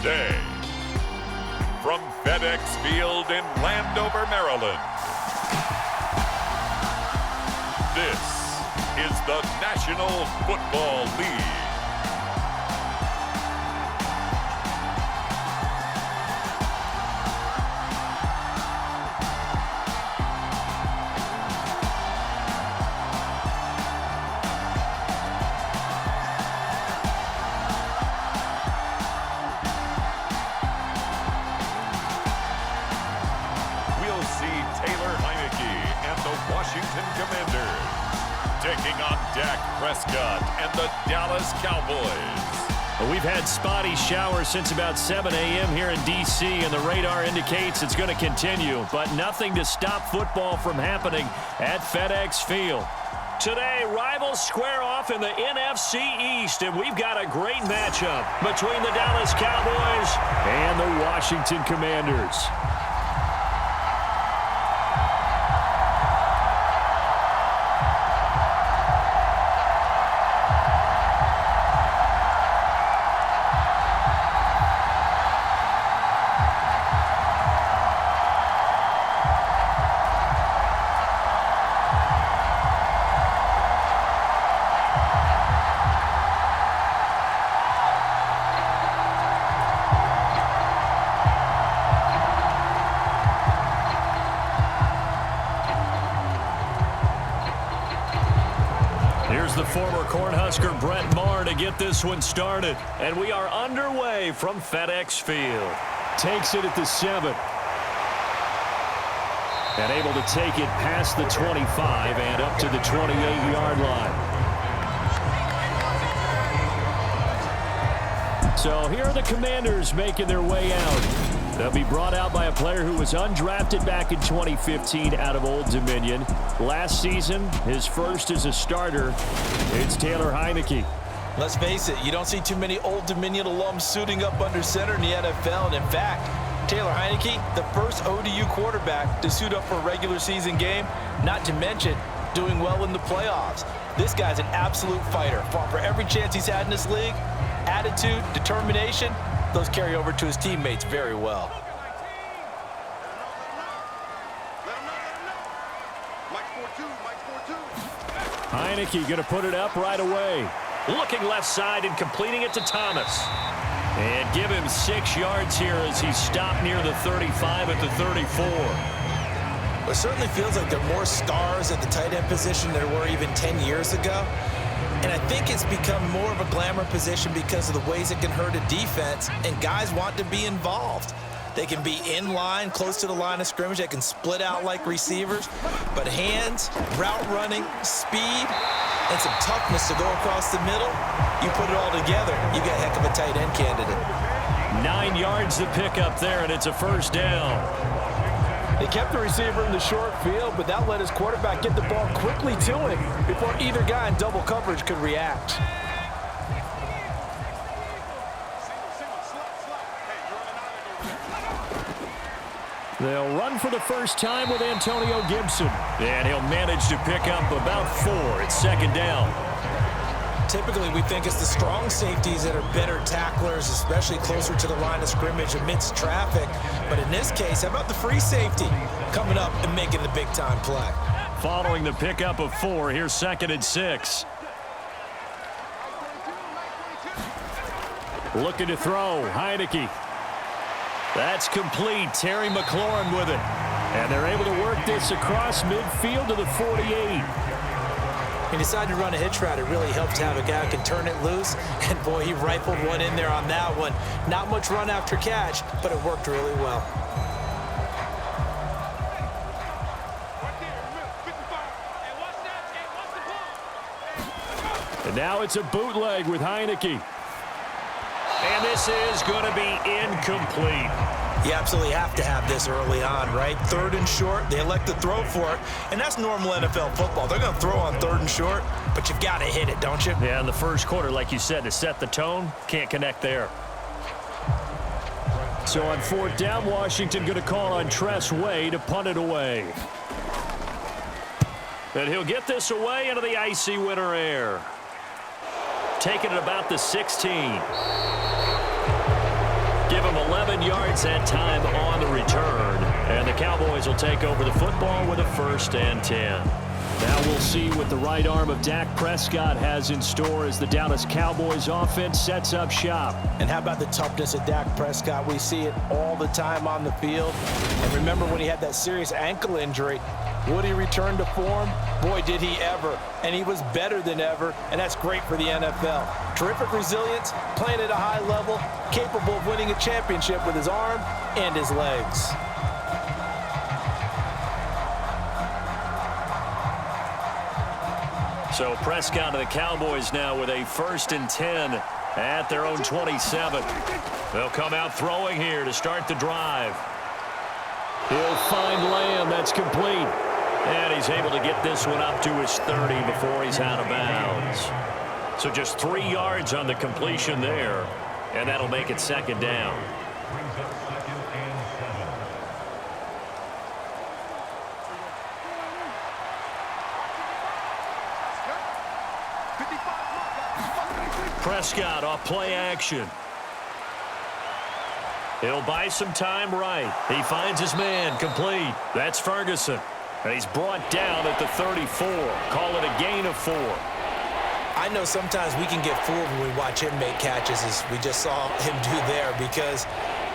today. From FedExField in Landover, Maryland, this is the National Football League. Washington Commanders taking on Prescott and the Dallas Cowboys. Well, we've had spotty showers since about 7 a.m. here in D.C., and the radar indicates it's going to continue, but nothing to stop football from happening at FedExField. Today, rivals square off in the NFC East, and we've got a great matchup between the Dallas Cowboys and the Washington Commanders. Here's the former Cornhusker Brett Maher to get this one started. And we are underway from FedExField. Takes it at the 7. And able to take it past the 25 and up to the 28-yard line. So here are the Commanders making their way out. They'll be brought out by a player who was undrafted back in 2015 out of Old Dominion. Last season, his first as a starter, it's Taylor Heinicke. Let's face it, you don't see too many Old Dominion alums suiting up under center in the NFL. And in fact, Taylor Heinicke, the first ODU quarterback to suit up for a regular season game, not to mention doing well in the playoffs. This guy's an absolute fighter. Fought for every chance he's had in this league. Attitude, determination, those carry over to his teammates very well. Heinicke going to put it up right away. Looking left side and completing it to Thomas. And give him 6 yards here as he's stopped near the 35 at the 34. Well, it certainly feels like there are more stars at the tight end position than there were even 10 years ago. And I think it's become more of a glamour position because of the ways it can hurt a defense, and guys want to be involved. They can be in line, close to the line of scrimmage. They can split out like receivers. But hands, route running, speed, and some toughness to go across the middle, you put it all together, you get a heck of a tight end candidate. 9 yards to pick up there, and it's a first down. They kept the receiver in the short field, but that let his quarterback get the ball quickly to him before either guy in double coverage could react. They'll run for the first time with Antonio Gibson. And he'll manage to pick up about 4. It's second down. Typically, we think it's the strong safeties that are better tacklers, especially closer to the line of scrimmage amidst traffic. But in this case, how about the free safety coming up and making the big-time play? Following the pickup of 4, here's 2nd and 6. Looking to throw, Heinicke. That's complete. Terry McLaurin with it. And they're able to work this across midfield to the 48. He decided to run a hitch route. It really helps to have a guy who can turn it loose. And, boy, he rifled one in there on that one. Not much run after catch, but it worked really well. And now it's a bootleg with Heinicke. And this is going to be incomplete. You absolutely have to have this early on, right? 3rd and short, they elect to throw for it, and that's normal NFL football. They're going to throw on 3rd and short, but you've got to hit it, don't you? Yeah, in the first quarter, like you said, to set the tone, can't connect there. So on 4th down, Washington going to call on Tress Way to punt it away. And he'll get this away into the icy winter air. Taking it about the 16. Give him 11 yards that time on the return. And the Cowboys will take over the football with a 1st and 10. Now we'll see what the right arm of Dak Prescott has in store as the Dallas Cowboys offense sets up shop. And how about the toughness of Dak Prescott? We see it all the time on the field. And remember when he had that serious ankle injury, would he return to form? Boy, did he ever. And he was better than ever, and that's great for the NFL. Terrific resilience, playing at a high level, capable of winning a championship with his arm and his legs. So Prescott and the Cowboys now with a 1st and 10 at their own 27. They'll come out throwing here to start the drive. He'll find Lamb. That's complete. And he's able to get this one up to his 30 before he's out of bounds. So just 3 yards on the completion there, and that'll make it 2nd down. Prescott off play action. He'll buy some time right. He finds his man complete. That's Ferguson. And he's brought down at the 34. Call it a gain of 4. I know sometimes we can get fooled when we watch him make catches, as we just saw him do there, because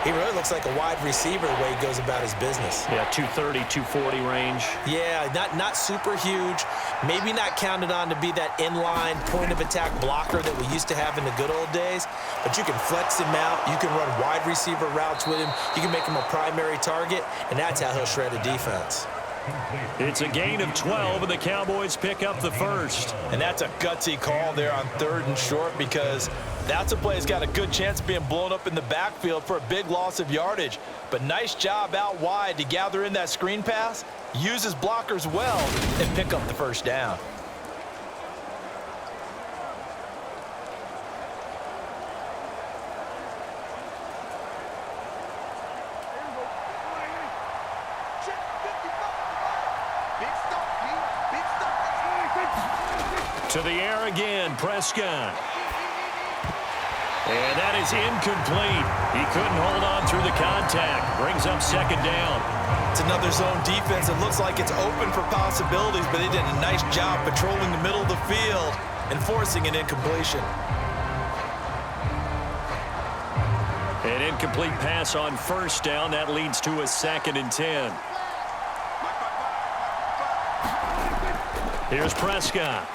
he really looks like a wide receiver the way he goes about his business. Yeah, 230, 240 range. Yeah, not super huge. Maybe not counted on to be that inline point-of-attack blocker that we used to have in the good old days. But you can flex him out. You can run wide receiver routes with him. You can make him a primary target, and that's how he'll shred a defense. It's a gain of 12, and the Cowboys pick up the 1st. And that's a gutsy call there on 3rd and short, because that's a play that's got a good chance of being blown up in the backfield for a big loss of yardage. But nice job out wide to gather in that screen pass, use his blockers well, and pick up the 1st down. To the air again, Prescott. And that is incomplete. He couldn't hold on through the contact. Brings up 2nd down. It's another zone defense. It looks like it's open for possibilities, but they did a nice job patrolling the middle of the field and forcing an incompletion. An incomplete pass on 1st down. That leads to a 2nd and 10. Here's Prescott.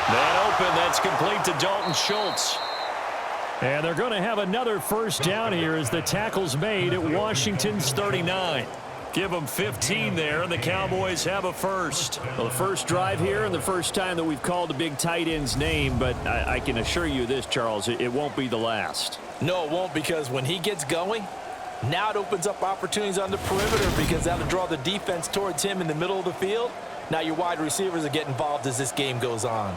That open, that's complete to Dalton Schultz. And they're going to have another 1st down here as the tackle's made at Washington's 39. Give them 15 there, and the Cowboys have a 1st. Well, the 1st drive here and the 1st time that we've called a big tight end's name, but I can assure you this, Charles, it won't be the last. No, it won't, because when he gets going, now it opens up opportunities on the perimeter, because that'll draw the defense towards him in the middle of the field. Now your wide receivers will get involved as this game goes on.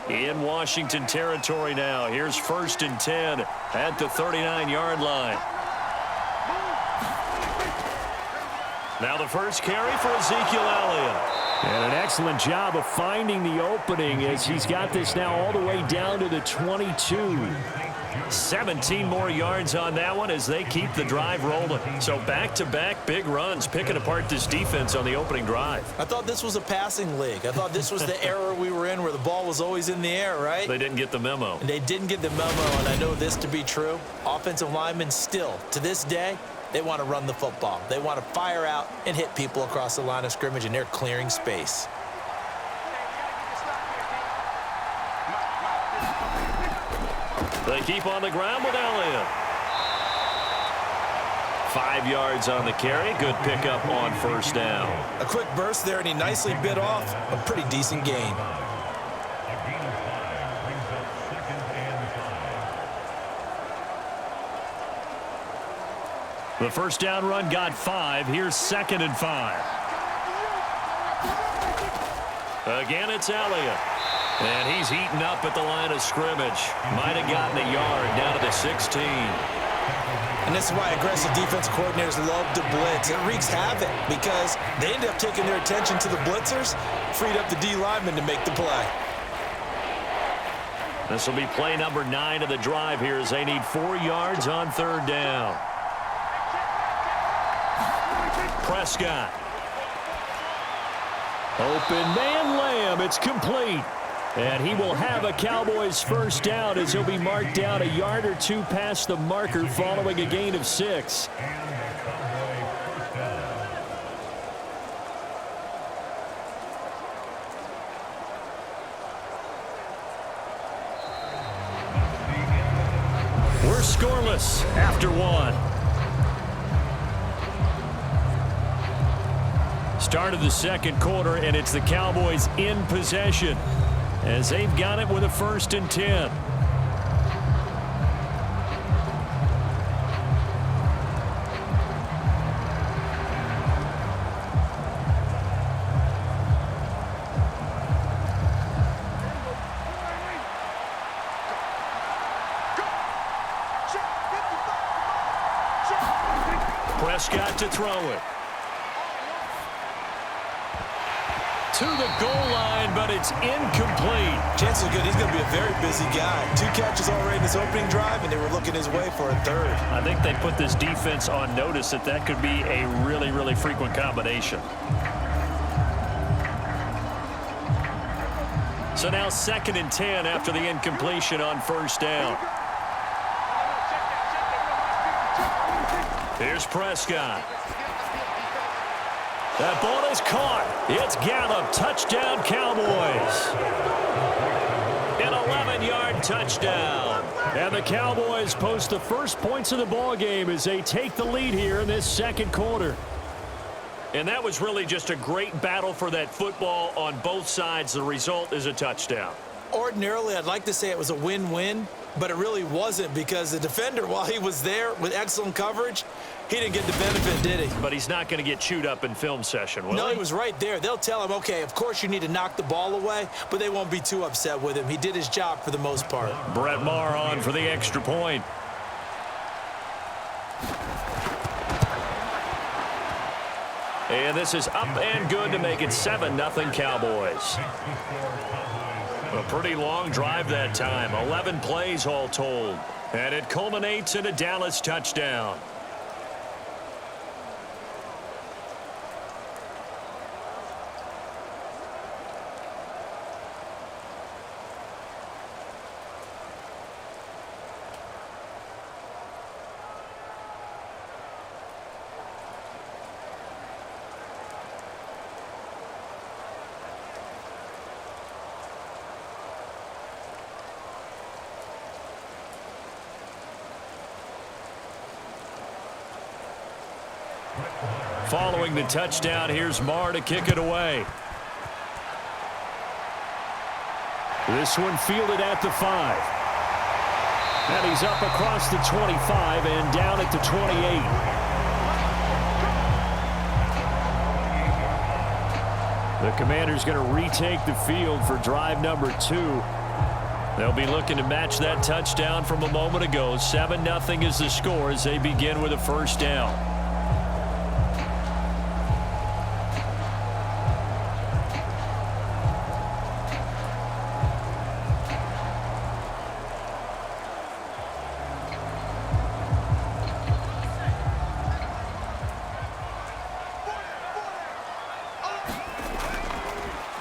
In Washington territory now. Here's 1st and 10 at the 39-yard line. Now the first carry for Ezekiel Elliott. And an excellent job of finding the opening as he's got this now all the way down to the 22. 17 more yards on that one as they keep the drive rolling. So back-to-back big runs, picking apart this defense on the opening drive. I thought this was a passing league. I thought this was the era we were in where the ball was always in the air, right? They didn't get the memo. And they didn't get the memo, and I know this to be true. Offensive linemen still, to this day, they want to run the football. They want to fire out and hit people across the line of scrimmage, and they're clearing space. They keep on the ground with Elliott. 5 yards on the carry. Good pickup on 1st down. A quick burst there, and he nicely bit off a pretty decent gain. The 1st down run got 5. Here's 2nd and 5. Again, it's Elliott. And he's eaten up at the line of scrimmage. Might have gotten a yard down to the 16. And this is why aggressive defense coordinators love to blitz. It wreaks havoc because they end up taking their attention to the blitzers, freed up the D lineman to make the play. This will be play number 9 of the drive here as they need 4 yards on 3rd down. Prescott. Open man Lamb. It's complete. And he will have a Cowboys first down as he'll be marked down a yard or 2 past the marker following a gain of 6. We're scoreless after 1. Start of the 2nd quarter, and it's the Cowboys in possession as they've got it with a 1st and 10. Prescott to throw it. To the goal line, but it's incomplete. Chances are good he's going to be a very busy guy. 2 catches already in this opening drive, and they were looking his way for a 3rd. I think they put this defense on notice that could be a really, really frequent combination. So now 2nd and 10 after the incompletion on 1st down. Here's Prescott. That ball is caught. It's Gallup. Touchdown, Cowboys. An 11-yard touchdown. And the Cowboys post the first points of the ball game as they take the lead here in this 2nd quarter. And that was really just a great battle for that football on both sides. The result is a touchdown. Ordinarily, I'd like to say it was a win-win, but it really wasn't because the defender, while he was there with excellent coverage, he didn't get the benefit, did he? But he's not going to get chewed up in film session, will he? No, he was right there. They'll tell him, okay, of course you need to knock the ball away, but they won't be too upset with him. He did his job for the most part. Brett Maher on for the extra point. And this is up and good to make it 7-0 Cowboys. A pretty long drive that time. 11 plays all told. And it culminates in a Dallas touchdown. Following the touchdown, here's Maher to kick it away. This one fielded at the 5. And he's up across the 25 and down at the 28. The Commander's going to retake the field for drive number 2. They'll be looking to match that touchdown from a moment ago. 7-0 is the score as they begin with a first down.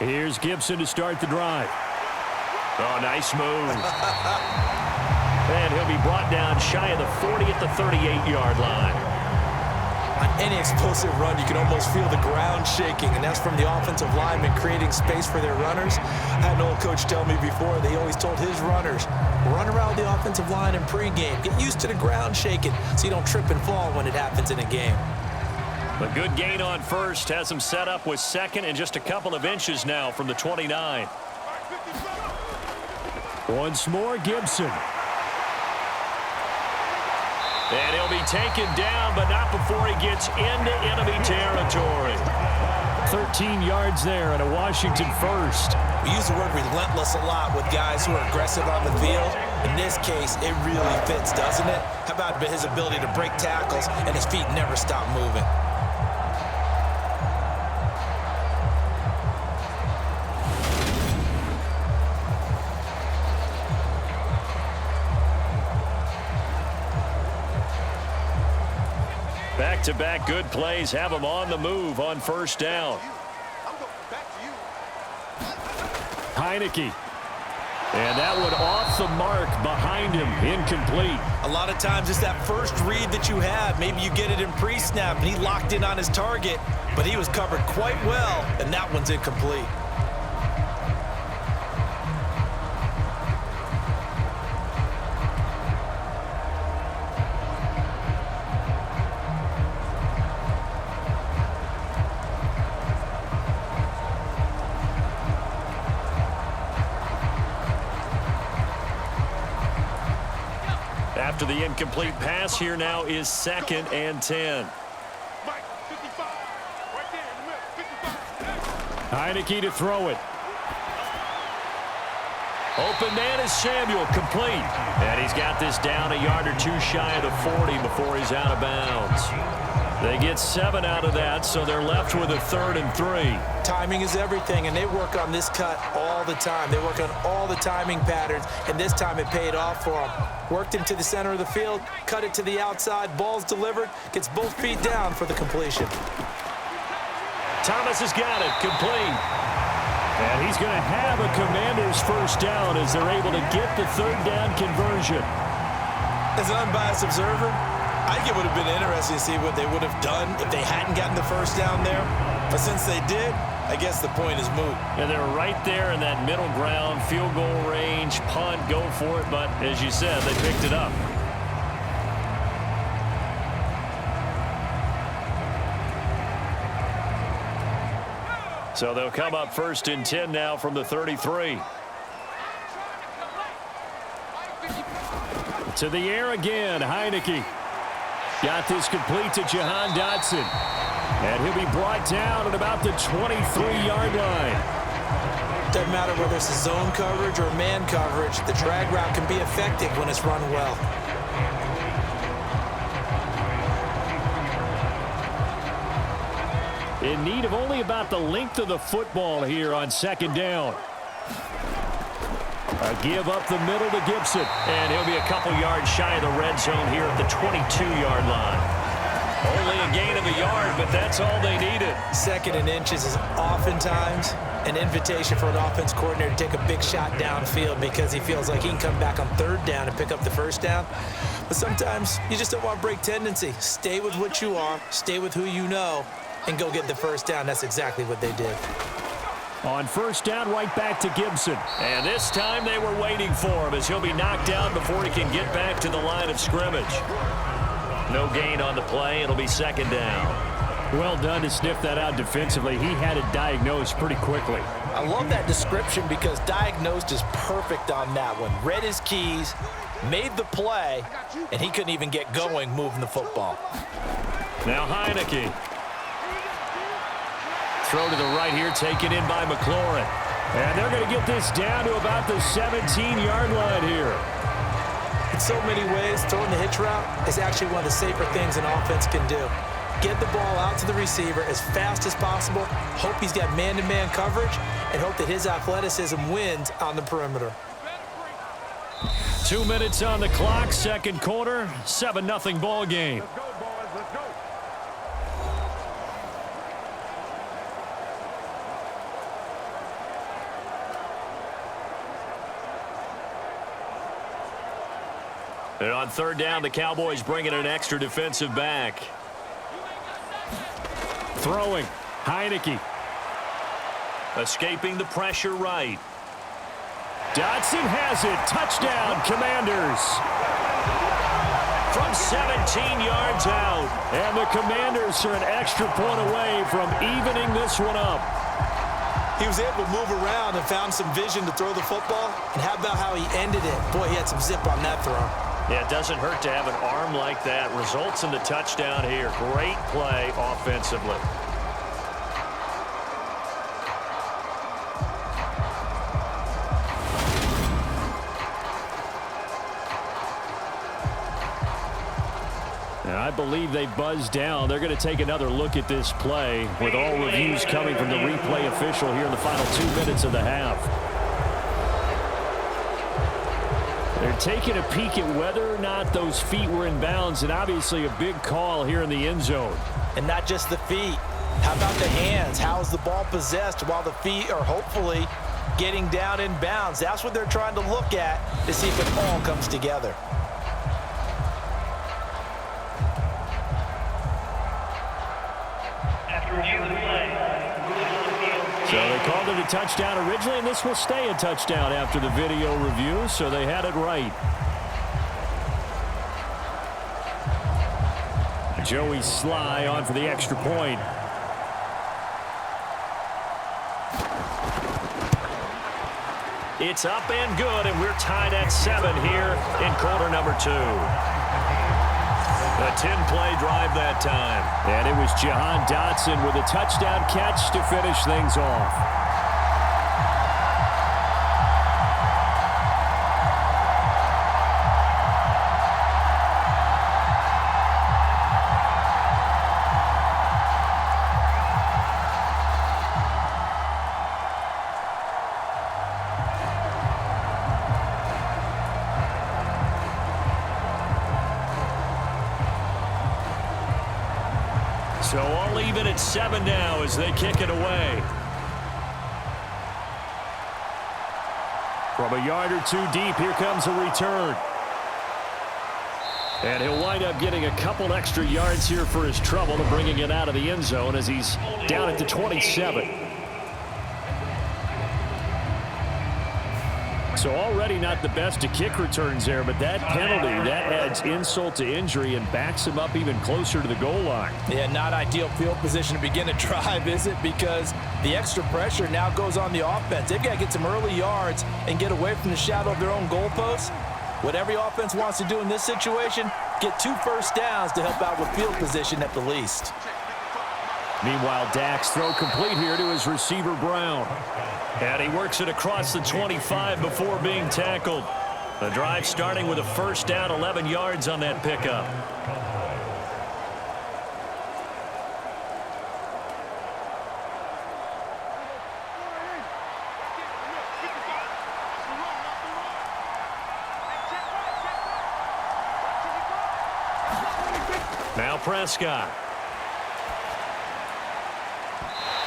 Here's Gibson to start the drive. Oh, nice move. And he'll be brought down shy of the 40 at the 38-yard line. On any explosive run, you can almost feel the ground shaking, and that's from the offensive linemen creating space for their runners. I had an old coach tell me before, they always told his runners, run around the offensive line in pregame. Get used to the ground shaking so you don't trip and fall when it happens in a game. A good gain on first has him set up with 2nd and just a couple of inches now from the 29. Once more, Gibson. And he'll be taken down, but not before he gets into enemy territory. 13 yards there and a Washington first. We use the word relentless a lot with guys who are aggressive on the field. In this case, it really fits, doesn't it? How about his ability to break tackles and his feet never stop moving? Back-to-back good plays have them on the move on first down. Heineke. And that one off the mark behind him, incomplete. A lot of times it's that first read that you have. Maybe you get it in pre-snap, and he locked in on his target, but he was covered quite well, and that one's incomplete. After the incomplete pass, here now is 2nd and 10. Heineke to throw it. Open man is Samuel, complete. And he's got this down a yard or two shy of the 40 before he's out of bounds. They get 7 out of that, so they're left with a 3rd and 3. Timing is everything, and they work on this cut all the time. They work on all the timing patterns, and this time it paid off for them. Worked him to the center of the field, cut it to the outside, ball's delivered, gets both feet down for the completion. Thomas has got it, complete. And he's going to have a Commanders first down as they're able to get the 3rd down conversion. As an unbiased observer, I think it would have been interesting to see what they would have done if they hadn't gotten the first down there. But since they did, I guess the point is moot. And they're right there in that middle ground, field goal range, punt, go for it. But as you said, they picked it up. So they'll come up 1st and 10 now from the 33. To the air again, Heineke. Got this complete to Jahan Dotson. And he'll be brought down at about the 23-yard line. Doesn't matter whether it's a zone coverage or man coverage, the drag route can be effective when it's run well. In need of only about the length of the football here on 2nd down. A give up the middle to Gibson. And he'll be a couple yards shy of the red zone here at the 22-yard line. Only a gain of a yard, but that's all they needed. 2nd and inches is oftentimes an invitation for an offense coordinator to take a big shot downfield because he feels like he can come back on 3rd down and pick up the first down. But sometimes you just don't want to break tendency. Stay with what you are, stay with who you know, and go get the first down. That's exactly what they did. On first down, right back to Gibson. And this time they were waiting for him as he'll be knocked down before he can get back to the line of scrimmage. No gain on the play. It'll be 2nd down. Well done to sniff that out defensively. He had it diagnosed pretty quickly. I love that description because diagnosed is perfect on that one. Read his keys, made the play, and he couldn't even get going moving the football. Now Heineke. Throw to the right here, taken in by McLaurin. And they're going to get this down to about the 17-yard line here. In so many ways, throwing the hitch route is actually one of the safer things an offense can do. Get the ball out to the receiver as fast as possible, hope he's got man-to-man coverage, and hope that his athleticism wins on the perimeter. 2 minutes on the clock, 2nd quarter, 7-0 ball game. And on 3rd down, the Cowboys bringing an extra defensive back. Throwing, Heineke. Escaping the pressure right. Dotson has it. Touchdown, Commanders. From 17 yards out. And the Commanders are an extra point away from evening this one up. He was able to move around and found some vision to throw the football. And how about how he ended it? Boy, he had some zip on that throw. Yeah, it doesn't hurt to have an arm like that. Results in the touchdown here. Great play offensively. And I believe they buzzed down. They're going to take another look at this play with all reviews coming from the replay official here in the final 2 minutes of the half. They're taking a peek at whether or not those feet were in bounds, and obviously a big call here in the end zone. And not just the feet. How about the hands? How is the ball possessed while the feet are hopefully getting down in bounds? That's what they're trying to look at to see if it all comes together. So they called it a touchdown originally, and this will stay a touchdown after the video review, so they had it right. Joey Sly on for the extra point. It's up and good, and we're tied at 7 here in quarter number 2. A 10-play drive that time. And it was Jahan Dotson with a touchdown catch to finish things off. So all even at 7 now as they kick it away. From a yard or 2 deep, here comes a return. And he'll wind up getting a couple extra yards here for his trouble to bringing it out of the end zone as he's down at the 27. So already not the best of kick returns there, but that penalty, that adds insult to injury and backs him up even closer to the goal line. Yeah, not ideal field position to begin a drive, is it? Because the extra pressure now goes on the offense. They've got to get some early yards and get away from the shadow of their own goalposts. What every offense wants to do in this situation, get 2 first downs to help out with field position at the least. Meanwhile, Dak's throw complete here to his receiver, Brown. And he works it across the 25 before being tackled. The drive starting with a first down, 11 yards on that pickup. Now Prescott.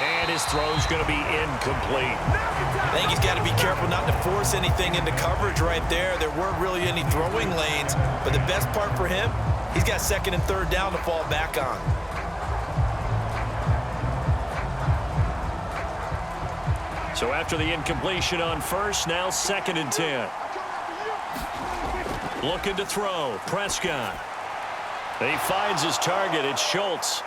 And his throw's going to be incomplete. I think he's got to be careful not to force anything into coverage right there. There weren't really any throwing lanes, but the best part for him, he's got 2nd and 3rd down to fall back on. So after the incompletion on first, now 2nd and 10. Looking to throw, Prescott. He finds his target, it's Schultz.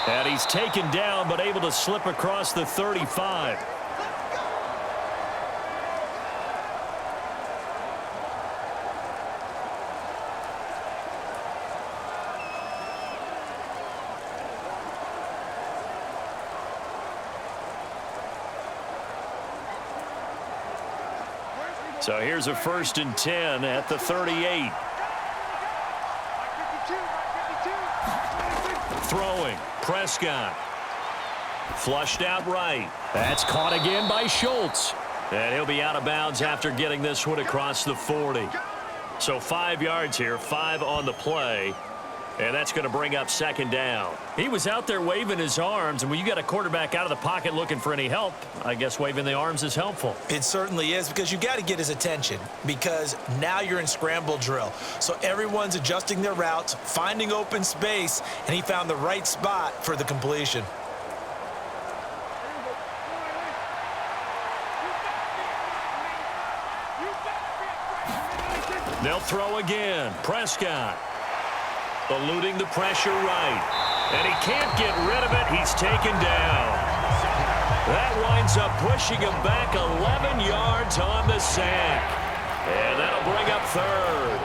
And he's taken down, but able to slip across the 35. So here's a 1st and 10 at the 38. Throwing, Prescott. Flushed out right. That's caught again by Schultz. And he'll be out of bounds after getting this one across the 40. So 5 yards here, 5 on the play. And that's going to bring up 2nd down. He was out there waving his arms, and when you got a quarterback out of the pocket looking for any help, I guess waving the arms is helpful. It certainly is, because you got to get his attention, because now you're in scramble drill. So everyone's adjusting their routes, finding open space, and he found the right spot for the completion. They'll throw again. Prescott. Eluding the pressure right. And he can't get rid of it. He's taken down. That winds up pushing him back 11 yards on the sack. And that'll bring up 3rd.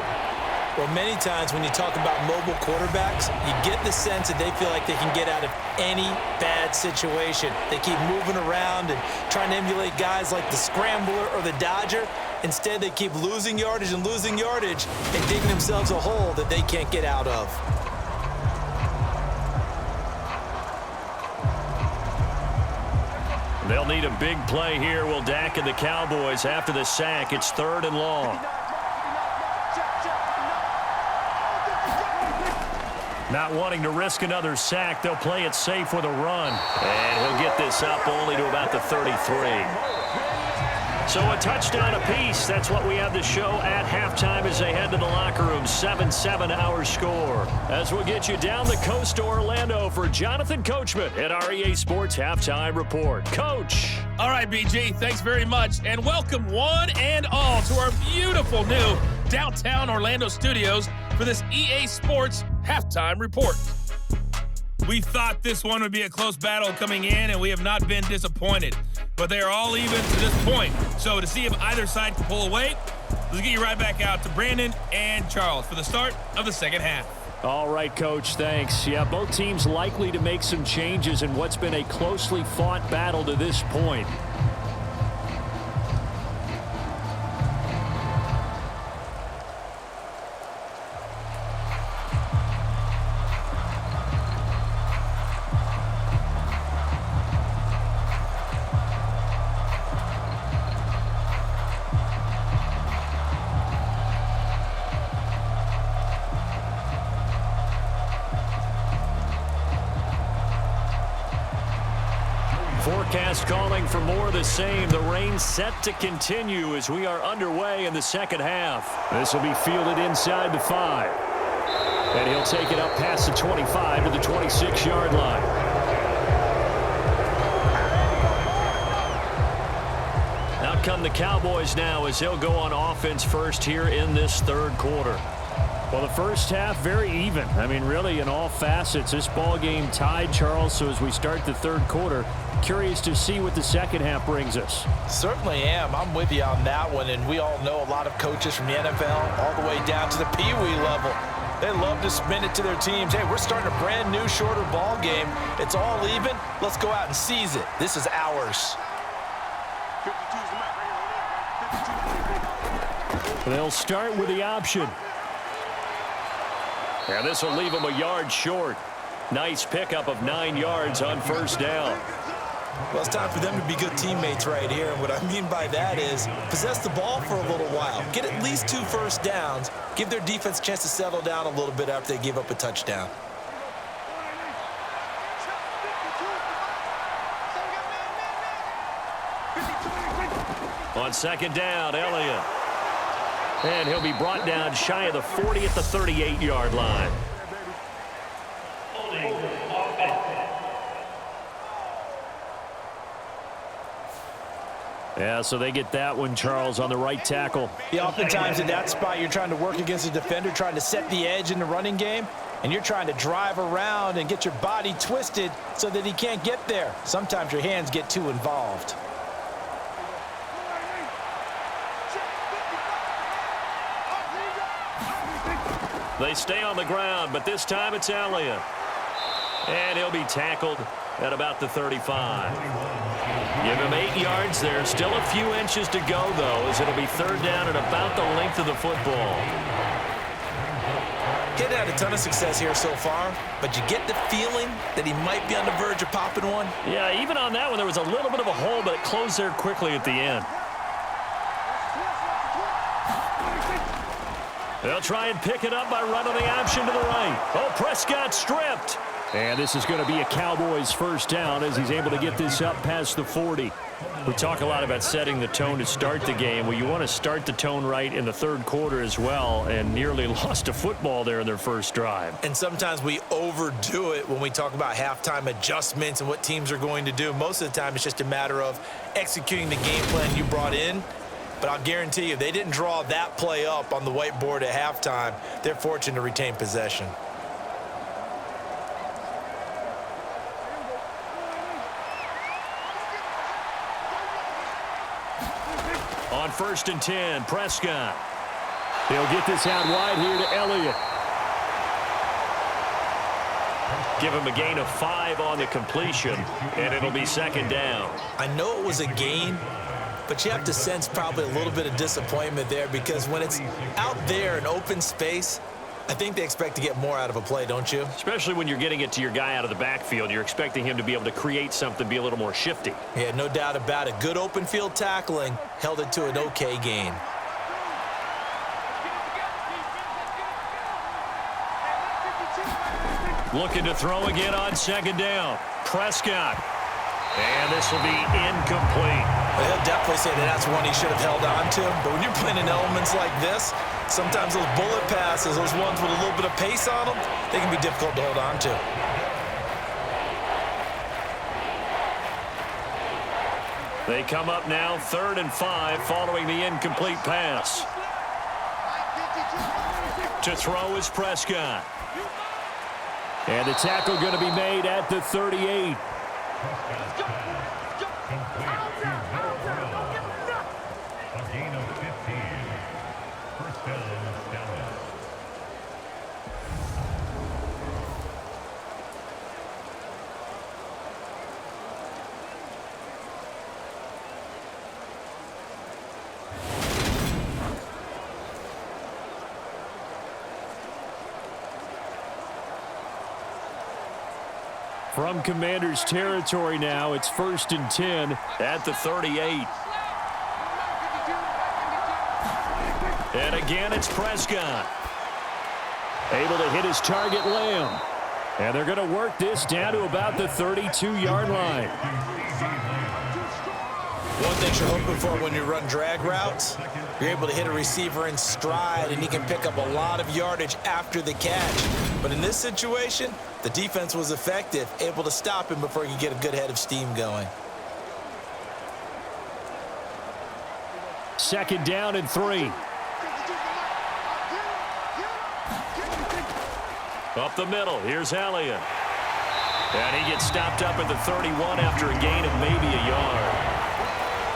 Well, many times when you talk about mobile quarterbacks, you get the sense that they feel like they can get out of any bad situation. They keep moving around and trying to emulate guys like the Scrambler or the Dodger. Instead, they keep losing yardage and digging themselves a hole that they can't get out of. They'll need a big play here, will Dak and the Cowboys after the sack. It's 3rd and long. Not wanting to risk another sack, they'll play it safe with a run. And he'll get this up only to about the 33. So a touchdown apiece. That's what we have to show at halftime as they head to the locker room. 7-7 our score. As we'll get you down the coast to Orlando for Jonathan Coachman at our EA Sports Halftime Report. Coach. All right, BG, thanks very much. And welcome one and all to our beautiful new downtown Orlando studios for this EA Sports Halftime Report. We thought this one would be a close battle coming in, and we have not been disappointed. But they are all even to this point. So to see if either side can pull away, let's get you right back out to Brandon and Charles for the start of the second half. All right, Coach, thanks. Yeah, both teams likely to make some changes in what's been a closely fought battle to this point. Forecast calling for more of the same. The rain set to continue as we are underway in the second half. This will be fielded inside the 5. And he'll take it up past the 25 to the 26-yard line. Out come the Cowboys now as they'll go on offense first here in this third quarter. Well, the first half, very even. I mean, really, in all facets, this ball game tied, Charles. So as we start the third quarter, curious to see what the second half brings us. Certainly am. I'm with you on that one. And we all know a lot of coaches from the NFL all the way down to the Pee Wee level. They love to spin it to their teams. Hey, we're starting a brand new, shorter ball game. It's all even. Let's go out and seize it. This is ours. They'll start with the option. And this will leave them a yard short. Nice pickup of 9 yards on first down. Well, it's time for them to be good teammates right here. And what I mean by that is possess the ball for a little while. Get at least 2 first downs. Give their defense a chance to settle down a little bit after they give up a touchdown. On second down, Elliott. And he'll be brought down shy of the 40 at the 38-yard line. Yeah, so they get that one, Charles, on the right tackle. Yeah, oftentimes in that spot, you're trying to work against a defender, trying to set the edge in the running game, and you're trying to drive around and get your body twisted so that he can't get there. Sometimes your hands get too involved. They stay on the ground, but this time it's Elliott. And he'll be tackled at about the 35. Give him 8 yards there. Still a few inches to go, though, as it'll be third down at about the length of the football. He hadn't had a ton of success here so far, but you get the feeling that he might be on the verge of popping one. Yeah, even on that one, there was a little bit of a hole, but it closed there quickly at the end. They'll try and pick it up by running the option to the right. Oh, Prescott stripped. And this is going to be a Cowboys first down as he's able to get this up past the 40. We talk a lot about setting the tone to start the game. Well, you want to start the tone right in the third quarter as well, and nearly lost a football there in their first drive. And sometimes we overdo it when we talk about halftime adjustments and what teams are going to do. Most of the time, it's just a matter of executing the game plan you brought in. But I'll guarantee you, if they didn't draw that play up on the whiteboard at halftime, they're fortunate to retain possession. On 1st and 10, Prescott. They'll get this out wide here to Elliott. Give him a gain of 5 on the completion, and it'll be second down. I know it was a gain, but you have to sense probably a little bit of disappointment there because when it's out there in open space, I think they expect to get more out of a play, don't you? Especially when you're getting it to your guy out of the backfield. You're expecting him to be able to create something, be a little more shifty. Yeah, no doubt about it. Good open field tackling held it to an okay gain. Looking to throw again on second down. Prescott. And this will be incomplete. Well, he'll definitely say that that's one he should have held on to. But when you're playing in elements like this, sometimes those bullet passes, those ones with a little bit of pace on them, they can be difficult to hold on to. They come up now 3rd and 5 following the incomplete pass. To throw is Prescott. And the tackle going to be made at the 38. A gain of 15. First down, Dallas. From Commander's territory now, it's 1st and 10 at the 38. And again, it's Prescott. Able to hit his target, Lamb. And they're going to work this down to about the 32-yard line. One thing you're hoping for when you run drag routes, you're able to hit a receiver in stride, and he can pick up a lot of yardage after the catch. But in this situation, the defense was effective, able to stop him before he could get a good head of steam going. 2nd down and 3. Up the middle, here's Elliott. And he gets stopped up at the 31 after a gain of maybe a yard.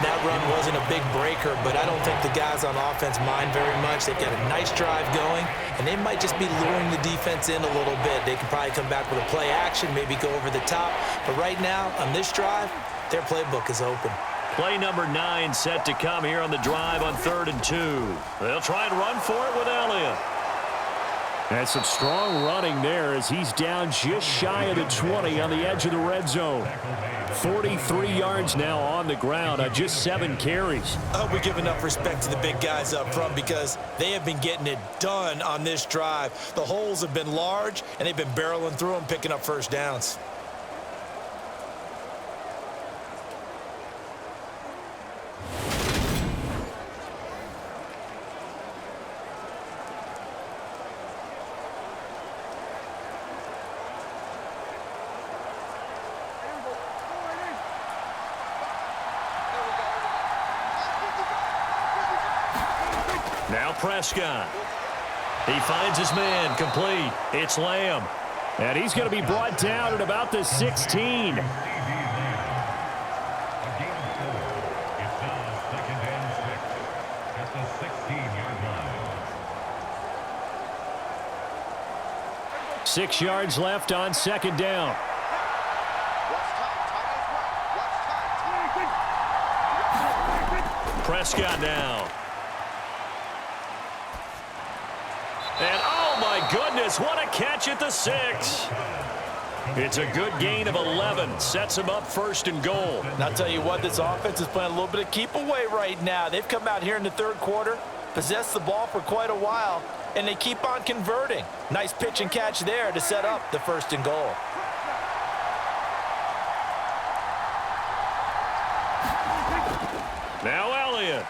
That run wasn't a big breaker, but I don't think the guys on offense mind very much. They've got a nice drive going, and they might just be luring the defense in a little bit. They can probably come back with a play action, maybe go over the top. But right now, on this drive, their playbook is open. Play number 9 set to come here on the drive on 3rd and 2. They'll try and run for it with Elliott. And some strong running there as he's down just shy of the 20 on the edge of the red zone. 43 yards now on the ground on just 7 carries. I hope we give enough respect to the big guys up front because they have been getting it done on this drive. The holes have been large, and they've been barreling through them, picking up first downs. Now Prescott. He finds his man complete. It's Lamb. And he's going to be brought down at about the 16. It's now 2nd and 6 at the 16-yard line. 6 yards left on 2nd down. Prescott now. And oh my goodness, what a catch at the 6. It's a good gain of 11. Sets him up 1st and goal. And I'll tell you what, this offense is playing a little bit of keep away right now. They've come out here in the 3rd quarter, possessed the ball for quite a while, and they keep on converting. Nice pitch and catch there to set up the 1st and goal. Now Elliott.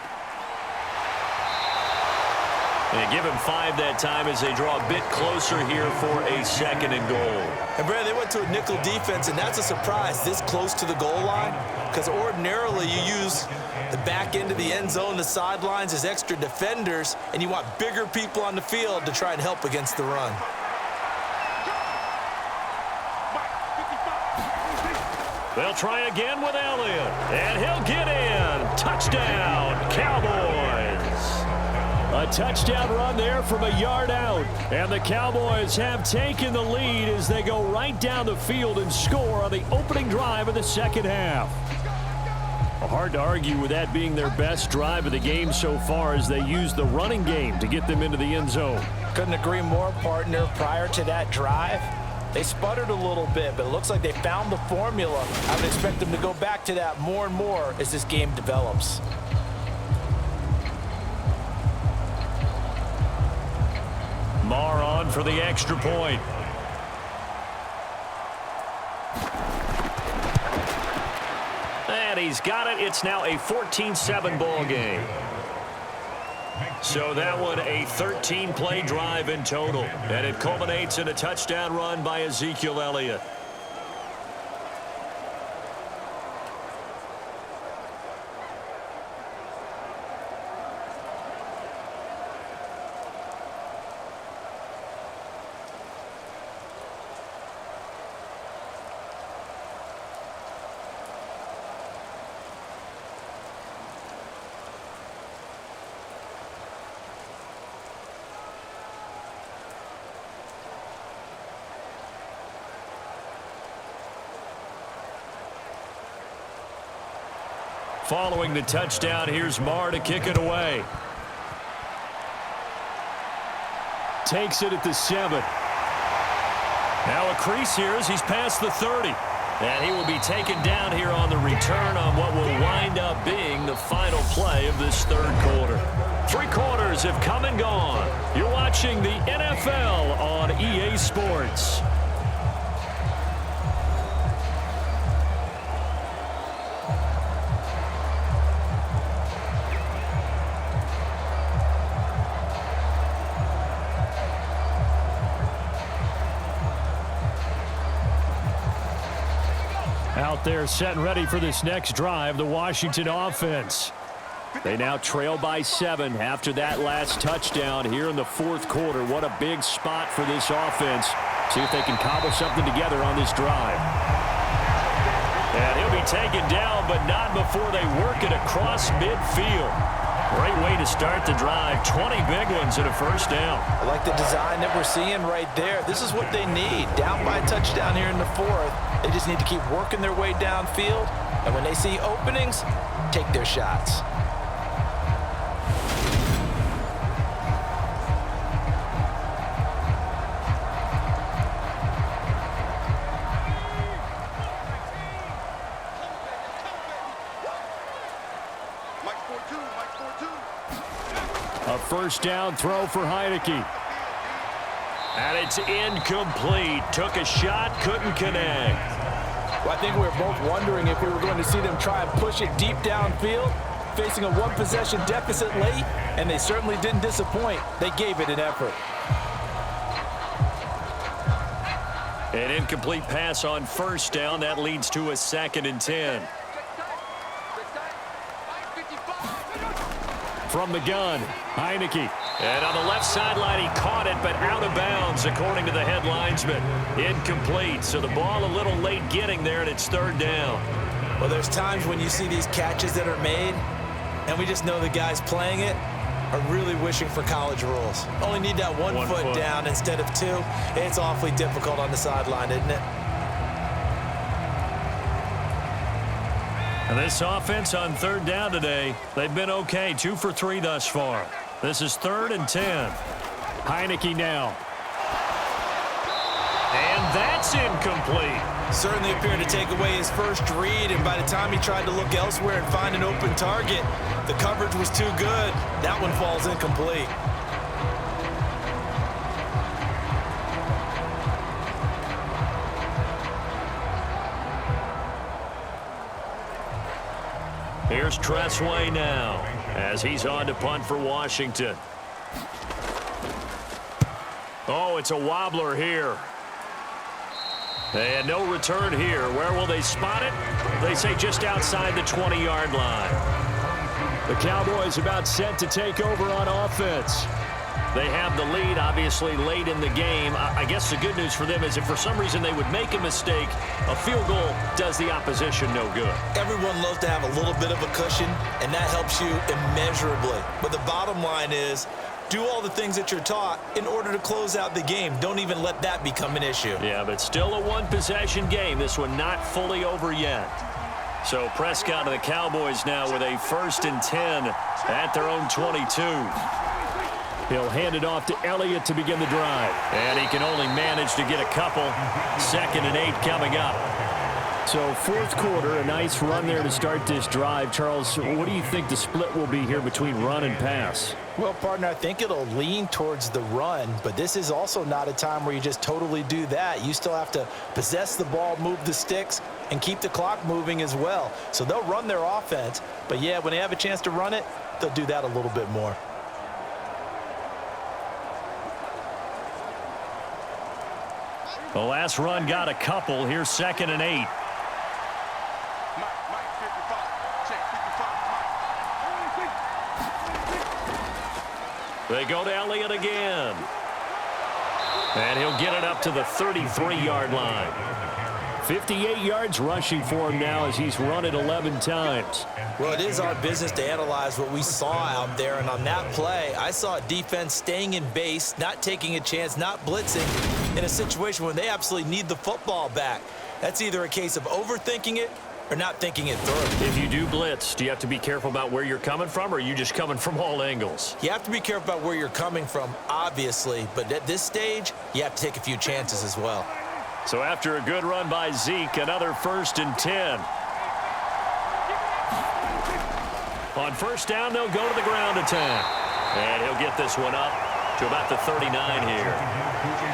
They give him 5 that time as they draw a bit closer here for a 2nd and goal. And, Brad, they went to a nickel defense, and that's a surprise this close to the goal line because ordinarily you use the back end of the end zone, the sidelines as extra defenders, and you want bigger people on the field to try and help against the run. They'll try again with Elliott, and he'll get in. Touchdown, Cowboys. A touchdown run there from a yard out. And the Cowboys have taken the lead as they go right down the field and score on the opening drive of the 2nd half. Hard to argue with that being their best drive of the game so far as they use the running game to get them into the end zone. Couldn't agree more, partner. Prior to that drive, they sputtered a little bit, but it looks like they found the formula. I would expect them to go back to that more and more as this game develops. Marr on for the extra point. he's got it. It's now a 14-7 ball game. So that one a 13-play drive in total. And it culminates in a touchdown run by Ezekiel Elliott. Following the touchdown, here's Marr to kick it away. Takes it at the 7. Now a crease here as he's past the 30. And he will be taken down here on the return on what will wind up being the final play of this third quarter. 3 quarters have come and gone. You're watching the NFL on EA Sports. Out there set and ready for this next drive, the Washington offense. They now trail by 7 after that last touchdown here in the fourth quarter. What a big spot for this offense. See if they can cobble something together on this drive. And he'll be taken down, but not before they work it across midfield. Great way to start the drive. 20 big ones and a first down. I like the design that we're seeing right there. This is what they need. Down by a touchdown here in the fourth. They just need to keep working their way downfield. And when they see openings, take their shots. A first down throw for Heineke. And it's incomplete. Took a shot, couldn't connect. Well, I think we were both wondering if we were going to see them try and push it deep downfield, facing a one-possession deficit late, and they certainly didn't disappoint. They gave it an effort. An incomplete pass on first down. That leads to a 2nd and 10. From the gun, Heineke. And on the left sideline, he caught it, but out of bounds, according to the head linesman. Incomplete, so the ball a little late getting there, and it's 3rd down. Well, there's times when you see these catches that are made, and we just know the guys playing it are really wishing for college rules. Only need that one foot down instead of 2. It's awfully difficult on the sideline, isn't it? And this offense on 3rd down today, they've been okay. 2 for 3 thus far. This is 3rd and 10. Heineke now. And that's incomplete. Certainly appeared to take away his first read, and by the time he tried to look elsewhere and find an open target, the coverage was too good. That one falls incomplete. Here's Tressway now as he's on to punt for Washington. Oh, it's a wobbler here. And no return here. Where will they spot it? They say just outside the 20-yard line. The Cowboys about set to take over on offense. They have the lead, obviously, late in the game. I guess the good news for them is if for some reason they would make a mistake, a field goal does the opposition no good. Everyone loves to have a little bit of a cushion, and that helps you immeasurably. But the bottom line is, do all the things that you're taught in order to close out the game. Don't even let that become an issue. Yeah, but still a one-possession game. This one not fully over yet. So Prescott and the Cowboys now with a 1st and 10 at their own 22. He'll hand it off to Elliott to begin the drive. And he can only manage to get a couple. 2nd and 8 coming up. So fourth quarter, a nice run there to start this drive. Charles, what do you think the split will be here between run and pass? Well, partner, I think it'll lean towards the run, but this is also not a time where you just totally do that. You still have to possess the ball, move the sticks, and keep the clock moving as well. So they'll run their offense, but yeah, when they have a chance to run it, they'll do that a little bit more. The last run got a couple. Here's 2nd and 8. They go to Elliott again. And he'll get it up to the 33-yard line. 58 yards rushing for him now as he's run it 11 times. Well, it is our business to analyze what we saw out there, and on that play, I saw a defense staying in base, not taking a chance, not blitzing in a situation where they absolutely need the football back. That's either a case of overthinking it or not thinking it through. If you do blitz, do you have to be careful about where you're coming from, or are you just coming from all angles? You have to be careful about where you're coming from, obviously, but at this stage, you have to take a few chances as well. So after a good run by Zeke, another 1st and 10. On first down, they'll go to the ground attack. And he'll get this one up to about the 39 here.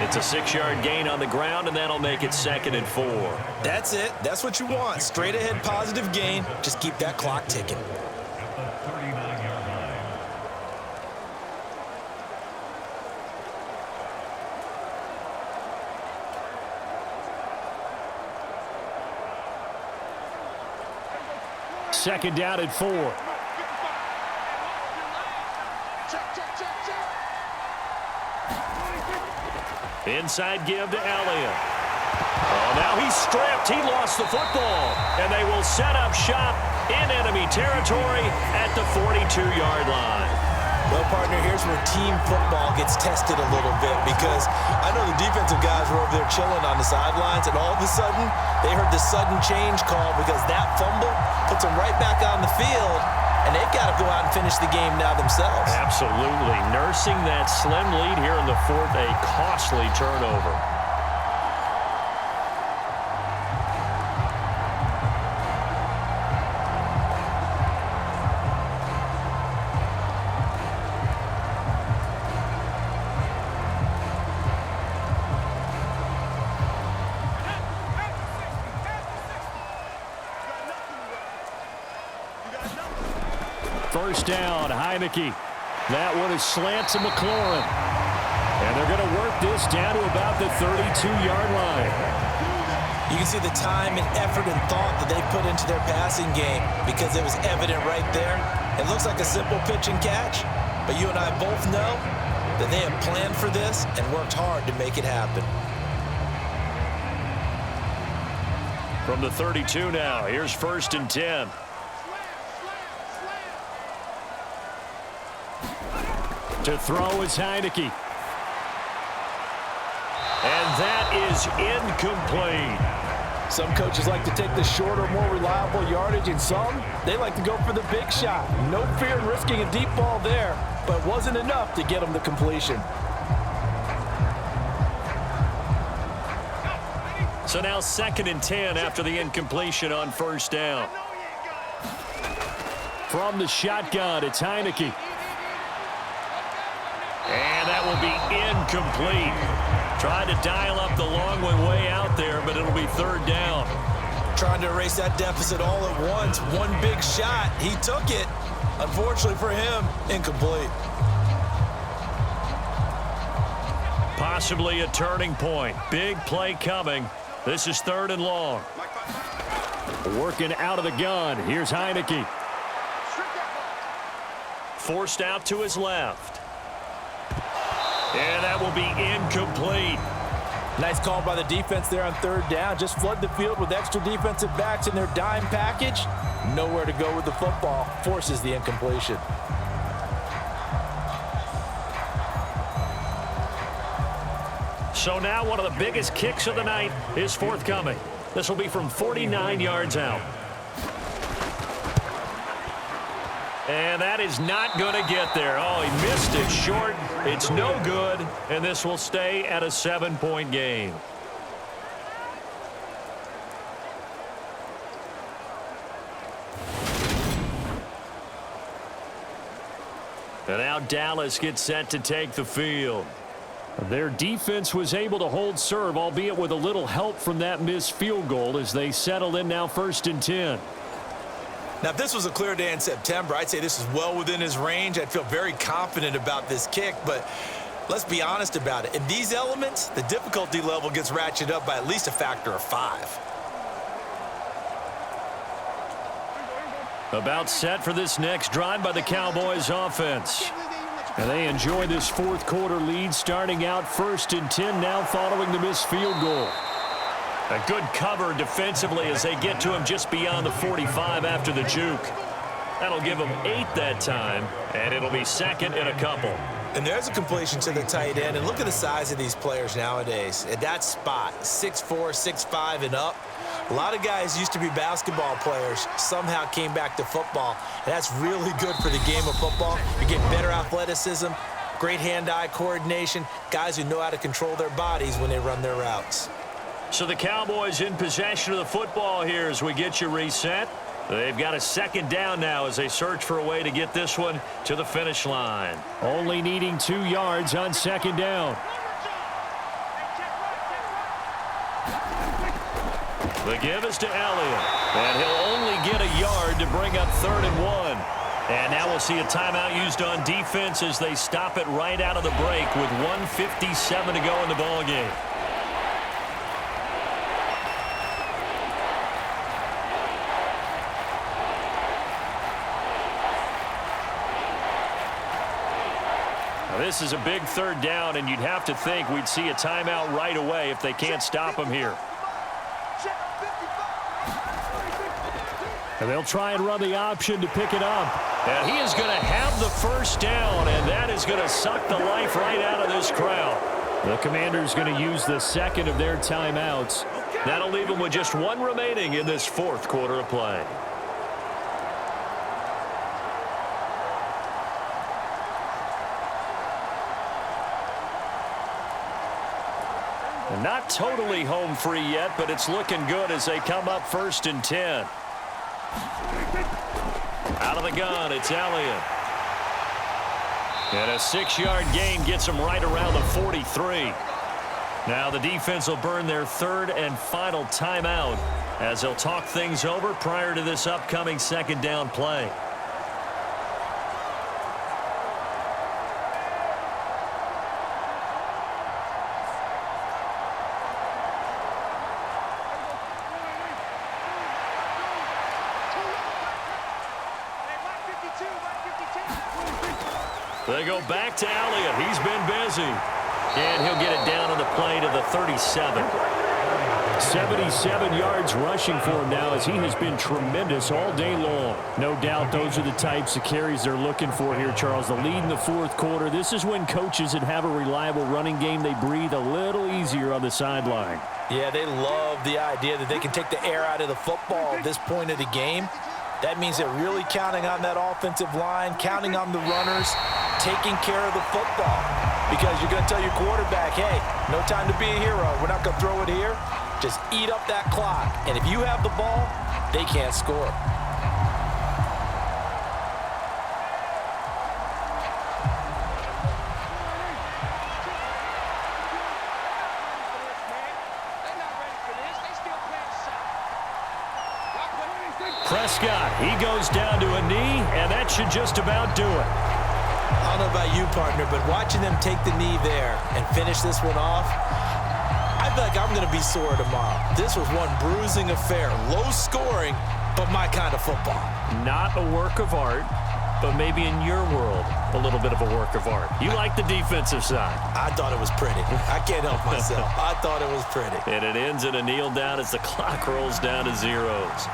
It's a 6-yard gain on the ground, and that'll make it 2nd and 4. That's it. That's what you want. Straight ahead positive gain. Just keep that clock ticking. At the 39-yard line. Second down at 4. Inside give to Elliott. Oh, now he's stripped. He lost the football. And they will set up shop in enemy territory at the 42-yard line. Well, partner, here's where team football gets tested a little bit, because I know the defensive guys were over there chilling on the sidelines, and all of a sudden, they heard the sudden change call because that fumble puts them right back on the field, and they've got to go out and finish the game now themselves. Absolutely. Nursing that slim lead here in the 4th, a costly turnover. First down, Heineke. That one is slant to McLaurin. And they're going to work this down to about the 32-yard line. You can see the time and effort and thought that they put into their passing game, because it was evident right there. It looks like a simple pitch and catch, but you and I both know that they have planned for this and worked hard to make it happen. From the 32 now, here's 1st and 10. To throw is Heineke. And that is incomplete. Some coaches like to take the shorter, more reliable yardage, and some, they like to go for the big shot. No fear in risking a deep ball there, but wasn't enough to get them the completion. So now 2nd and 10 after the incompletion on first down. From the shotgun, it's Heineke. And that will be incomplete. Tried to dial up the long one way out there, but it'll be 3rd down. Trying to erase that deficit all at once. One big shot. He took it. Unfortunately for him, incomplete. Possibly a turning point. Big play coming. This is 3rd and long. Working out of the gun. Here's Heineke. Forced out to his left. And that will be incomplete. Nice call by the defense there on 3rd down. Just flood the field with extra defensive backs in their dime package. Nowhere to go with the football. Forces the incompletion. So now one of the biggest kicks of the night is forthcoming. This will be from 49 yards out. And that is not going to get there. Oh, he missed it short. It's no good, and this will stay at a 7-point game. And now Dallas gets set to take the field. Their defense was able to hold serve, albeit with a little help from that missed field goal as they settle in now 1st and 10. Now, if this was a clear day in September, I'd say this is well within his range. I'd feel very confident about this kick, but let's be honest about it. In these elements, the difficulty level gets ratcheted up by at least a factor of 5. About set for this next drive by the Cowboys offense. And they enjoy this 4th quarter lead, starting out 1st and 10 now following the missed field goal. A good cover defensively as they get to him just beyond the 45 after the juke. That'll give them 8 that time, and it'll be 2nd and a couple. And there's a completion to the tight end, and look at the size of these players nowadays. At that spot, 6'4", 6'5", and up. A lot of guys used to be basketball players, somehow came back to football, and that's really good for the game of football. You get better athleticism, great hand-eye coordination, guys who know how to control their bodies when they run their routes. So the Cowboys in possession of the football here as we get you reset. They've got a 2nd down now as they search for a way to get this one to the finish line. Only needing 2 yards on 2nd down. The give is to Elliott, and he'll only get a yard to bring up 3rd and 1. And now we'll see a timeout used on defense as they stop it right out of the break with 1:57 to go in the ballgame. This is a big 3rd down, and you'd have to think we'd see a timeout right away if they can't stop him here. And they'll try and run the option to pick it up. And he is going to have the 1st down, and that is going to suck the life right out of this crowd. The Commanders going to use the 2nd of their timeouts. That'll leave them with just 1 remaining in this 4th quarter of play. Not totally home free yet, but it's looking good as they come up 1st and 10. Out of the gun, it's Elliott. And a 6-yard gain gets them right around the 43. Now the defense will burn their 3rd and final timeout as they'll talk things over prior to this upcoming 2nd down play. They go back to Elliott. He's been busy. And he'll get it down on the play to the 37. 77 yards rushing for him now as he has been tremendous all day long. No doubt those are the types of carries they're looking for here, Charles. The lead in the 4th quarter. This is when coaches that have a reliable running game, they breathe a little easier on the sideline. Yeah, they love the idea that they can take the air out of the football at this point of the game. That means they're really counting on that offensive line, counting on the runners, taking care of the football. Because you're going to tell your quarterback, hey, no time to be a hero. We're not going to throw it here. Just eat up that clock. And if you have the ball, they can't score. Prescott, he goes down to a knee, and that should just about do it. I don't know about you, partner, but watching them take the knee there and finish this one off, I feel like I'm going to be sore tomorrow. This was one bruising affair. Low scoring, but my kind of football. Not a work of art, but maybe in your world, a little bit of a work of art. You like the defensive side. I thought it was pretty. I can't help myself. I thought it was pretty. And it ends in a kneel down as the clock rolls down to zeros.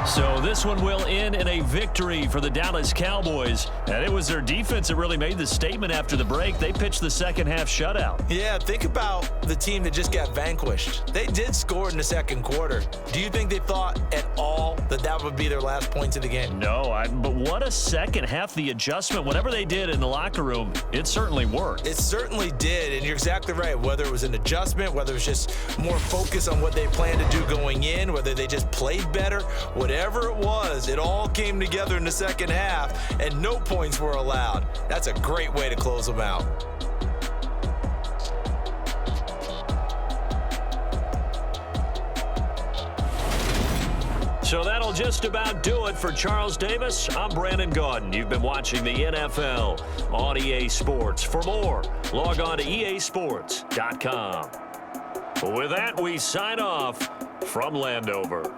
So this one will end in a victory for the Dallas Cowboys. And it was their defense that really made the statement after the break. They pitched the second half shutout. Yeah, think about the team that just got vanquished. They did score in the second quarter. Do you think they thought at all that that would be their last points of the game? No, but what a second half. The adjustment, whatever they did in the locker room, it certainly worked. It certainly did, and you're exactly right. Whether it was an adjustment, whether it was just more focus on what they planned to do going in, whether they just played better, whatever it was, it all came together in the second half, and no points were allowed. That's a great way to close them out. So that'll just about do it for Charles Davis. I'm Brandon Gaudin. You've been watching the NFL on EA Sports. For more, log on to easports.com. With that, we sign off from Landover.